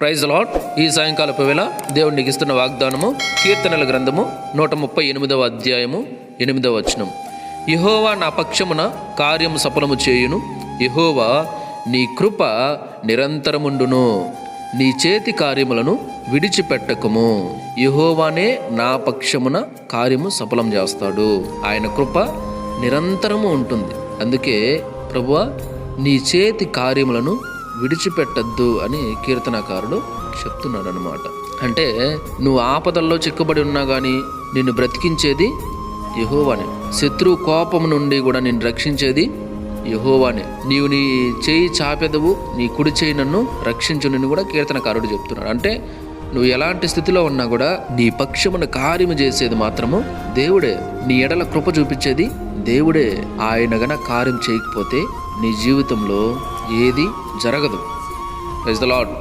Praise the lord. ఈ సాయంకాలపు వేళ దేవుడు నీకు ఇస్తున్న వాగ్దానము కీర్తనల గ్రంథము 138వ అధ్యాయము 8వ వచనం. యెహోవా నా పక్షమున కార్యము సఫలము చేయును, యెహోవా నీ కృప నిరంతరముండును, నీ చేతి కార్యములను విడిచిపెట్టకము. యెహోవానే నా పక్షమున కార్యము సఫలం చేస్తాడు. ఆయన కృప నిరంతరము ఉంటుంది. అందుకే ప్రభువా నీ చేతి కార్యములను విడిచిపెట్టద్దు అని కీర్తనకారుడు చెప్తున్నాడు అనమాట. అంటే నువ్వు ఆపదల్లో చిక్కుబడి ఉన్నా కానీ నిన్ను బ్రతికించేది యెహోవానే. శత్రువు కోపం నుండి కూడా నిన్ను రక్షించేది యెహోవానే. నీవు నీ చేయి చాపెదవు, నీ కుడి చేయి నన్ను రక్షించునని కూడా కీర్తనకారుడు చెప్తున్నాడు. అంటే నువ్వు ఎలాంటి స్థితిలో ఉన్నా కూడా నీ పక్షమున కార్యము చేసేది మాత్రము దేవుడే. నీ ఎడల కృప చూపించేది దేవుడే. ఆయన గన కార్యం చేయకపోతే నీ జీవితంలో ఏది జరగదు. Praise the lord.